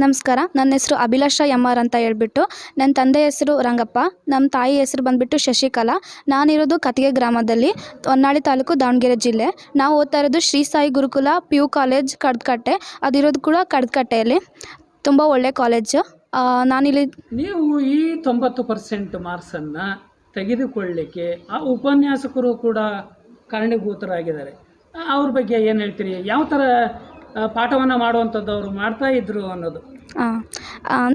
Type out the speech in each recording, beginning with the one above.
ನಮಸ್ಕಾರ. ನನ್ನ ಹೆಸರು ಅಭಿಲಾಷ ಎಮ್.ಆರ್ ಅಂತ ಹೇಳ್ಬಿಟ್ಟು. ನನ್ನ ತಂದೆ ಹೆಸರು ರಂಗಪ್ಪ. ನಮ್ಮ ತಾಯಿ ಹೆಸರು ಬಂದುಬಿಟ್ಟು ಶಶಿಕಲಾ. ನಾನಿರೋದು ಕತಿಗೆ ಗ್ರಾಮದಲ್ಲಿ, ಹೊನ್ನಾಳಿ ತಾಲೂಕು, ದಾವಣಗೆರೆ ಜಿಲ್ಲೆ. ನಾವು ಓದ್ತಾ ಇರೋದು ಶ್ರೀ ಸಾಯಿ ಗುರುಕುಲ PU ಕಾಲೇಜ್ ಕಡದಕಟ್ಟೆ. ಅದಿರೋದು ಕೂಡ ಕಡದಕಟ್ಟೆಯಲ್ಲಿ. ತುಂಬ ಒಳ್ಳೆ ಕಾಲೇಜು. ನಾನಿಲ್ಲಿ ನೀವು ಈ 90% ಮಾರ್ಕ್ಸನ್ನು ತೆಗೆದುಕೊಳ್ಳಲಿಕ್ಕೆ ಆ ಉಪನ್ಯಾಸಕರು ಕೂಡ ಕಾರಣೀಭೂತರಾಗಿದ್ದಾರೆ. ಅವ್ರ ಬಗ್ಗೆ ಏನು ಹೇಳ್ತೀರಿ? ಯಾವ ಥರ ಪಾಠವನ್ನು ಮಾಡುವಂಥದ್ದು ಅವರು ಮಾಡ್ತಾ ಇದ್ರು ಅನ್ನೋದು?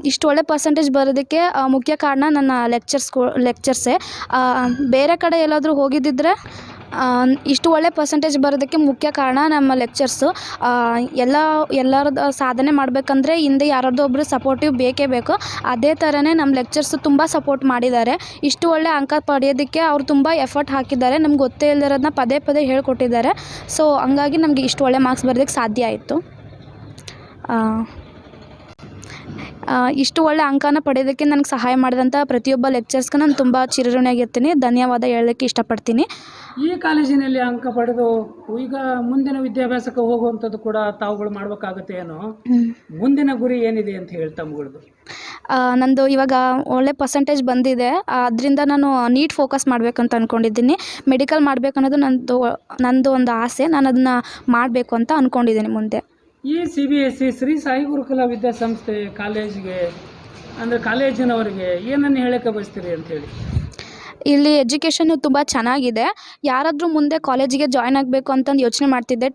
ಇಷ್ಟು ಒಳ್ಳೆ ಪರ್ಸೆಂಟೇಜ್ ಬರೋದಕ್ಕೆ ಮುಖ್ಯ ಕಾರಣ ನನ್ನ ಲೆಕ್ಚರ್ಸೇ. ಬೇರೆ ಕಡೆ ಎಲ್ಲಾದರೂ ಹೋಗಿದ್ದಿದ್ರೆ ಇಷ್ಟು ಒಳ್ಳೆ ಪರ್ಸೆಂಟೇಜ್ ಬರೋದಕ್ಕೆ ಮುಖ್ಯ ಕಾರಣ ನಮ್ಮ ಲೆಕ್ಚರ್ಸು. ಎಲ್ಲರದ್ದು ಸಾಧನೆ ಮಾಡಬೇಕಂದ್ರೆ ಹಿಂದೆ ಯಾರಾದರೂ ಒಬ್ಬರು ಸಪೋರ್ಟಿವ್ ಬೇಕೇ ಬೇಕು. ಅದೇ ಥರನೇ ನಮ್ಮ ಲೆಕ್ಚರ್ಸು ತುಂಬ ಸಪೋರ್ಟ್ ಮಾಡಿದ್ದಾರೆ. ಇಷ್ಟು ಒಳ್ಳೆ ಅಂಕ ಪಡೆಯೋದಕ್ಕೆ ಅವ್ರು ತುಂಬ ಎಫರ್ಟ್ ಹಾಕಿದ್ದಾರೆ. ನಮ್ಗೆ ಗೊತ್ತೇ ಇಲ್ಲದಿರೋದನ್ನ ಪದೇ ಪದೇ ಹೇಳ್ಕೊಟ್ಟಿದ್ದಾರೆ. ಸೊ ಹಂಗಾಗಿ ನಮಗೆ ಇಷ್ಟು ಒಳ್ಳೆ ಮಾರ್ಕ್ಸ್ ಬರೋದಕ್ಕೆ ಸಾಧ್ಯ ಆಯಿತು. ಇಷ್ಟು ಒಳ್ಳೆ ಅಂಕನ ಪಡೆಯೋದಕ್ಕೆ ನನಗೆ ಸಹಾಯ ಮಾಡಿದಂಥ ಪ್ರತಿಯೊಬ್ಬ ಲೆಕ್ಚರ್ಸ್ಗೆ ನಾನು ತುಂಬ ಚಿರಋಣಿಯಾಗಿರ್ತೀನಿ. ಧನ್ಯವಾದ ಹೇಳೋಕ್ಕೆ ಇಷ್ಟಪಡ್ತೀನಿ. ಈ ಕಾಲೇಜಿನಲ್ಲಿ ಅಂಕ ಪಡೆದು ಈಗ ಮುಂದಿನ ವಿದ್ಯಾಭ್ಯಾಸಕ್ಕೆ ಹೋಗುವಂಥದ್ದು ಕೂಡ ತಾವುಗಳು ಮಾಡಬೇಕಾಗುತ್ತೆ ಏನೋ. ಮುಂದಿನ ಗುರಿ ಏನಿದೆ ಅಂತ ಹೇಳಿ ತಮ್ಮಗಳದ್ದು? ನಂದು ಇವಾಗ ಒಳ್ಳೆ ಪರ್ಸೆಂಟೇಜ್ ಬಂದಿದೆ. ಅದರಿಂದ ನಾನು ನೀಟ್ ಫೋಕಸ್ ಮಾಡಬೇಕಂತ ಅಂದ್ಕೊಂಡಿದ್ದೀನಿ. ಮೆಡಿಕಲ್ ಮಾಡಬೇಕನ್ನೋದು ನಂದು ಒಂದು ಆಸೆ. ನಾನು ಅದನ್ನು ಮಾಡಬೇಕು ಅಂತ ಅಂದ್ಕೊಂಡಿದ್ದೀನಿ ಮುಂದೆ. ಈ CBSE ಶ್ರೀ ಸಾಯಿ ಗುರುಕುಲ ವಿದ್ಯಾಸಂಸ್ಥೆ ಕಾಲೇಜಿಗೆ ಅಂದರೆ ಕಾಲೇಜಿನವರಿಗೆ ಏನನ್ನು ಹೇಳೋಕ್ಕೆ ಬಯಸ್ತೀರಿ ಅಂಥೇಳಿ? ಇಲ್ಲಿ ಎಜುಕೇಷನ್ನು ತುಂಬ ಚೆನ್ನಾಗಿದೆ. ಯಾರಾದರೂ ಮುಂದೆ ಕಾಲೇಜಿಗೆ ಜಾಯ್ನ್ ಆಗಬೇಕು ಅಂತಂದು ಯೋಚನೆ ಮಾಡ್ತಿದ್ದೆ.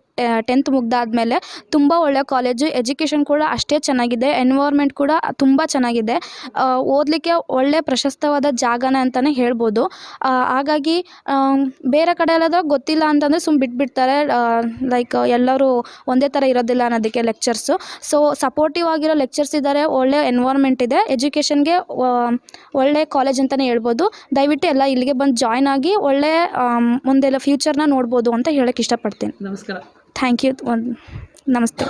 10th ಮುಗ್ದಾದ್ಮೇಲೆ ತುಂಬ ಒಳ್ಳೆ ಕಾಲೇಜು. ಎಜುಕೇಷನ್ ಕೂಡ ಅಷ್ಟೇ ಚೆನ್ನಾಗಿದೆ. ಎನ್ವೈರ್ಮೆಂಟ್ ಕೂಡ ತುಂಬ ಚೆನ್ನಾಗಿದೆ. ಓದಲಿಕ್ಕೆ ಒಳ್ಳೆ ಪ್ರಶಸ್ತವಾದ ಜಾಗನೇ ಅಂತಲೇ ಹೇಳ್ಬೋದು. ಹಾಗಾಗಿ ಬೇರೆ ಕಡೆ ಎಲ್ಲಾದರೂ ಗೊತ್ತಿಲ್ಲ ಅಂತಂದರೆ ಬಿಟ್ಬಿಡ್ತಾರೆ. ಲೈಕ್ ಎಲ್ಲರೂ ಒಂದೇ ಥರ ಇರೋದಿಲ್ಲ ಅನ್ನೋದಕ್ಕೆ ಲೆಕ್ಚರ್ಸು. ಸೊ ಸಪೋರ್ಟಿವ್ ಆಗಿರೋ ಲೆಕ್ಚರ್ಸ್ ಇದ್ದಾರೆ. ಒಳ್ಳೆ ಎನ್ವೈರ್ಮೆಂಟ್ ಇದೆ. ಎಜುಕೇಷನ್ಗೆ ಒಳ್ಳೆ ಕಾಲೇಜ್ ಅಂತಲೇ ಹೇಳ್ಬೋದು. ದಯವಿಟ್ಟು ಎಲ್ಲ ಇಲ್ಲಿಗೆ ಬಂದು ಜಾಯ್ನ್ ಆಗಿ ಒಳ್ಳೆ ಮುಂದೆಲ್ಲ ಫ್ಯೂಚರ್ನ ನೋಡ್ಬೋದು ಅಂತ ಹೇಳೋಕ್ಕೆ ಇಷ್ಟಪಡ್ತೀನಿ. ನಮಸ್ಕಾರ. Thank you. ನಮಸ್ತೆ.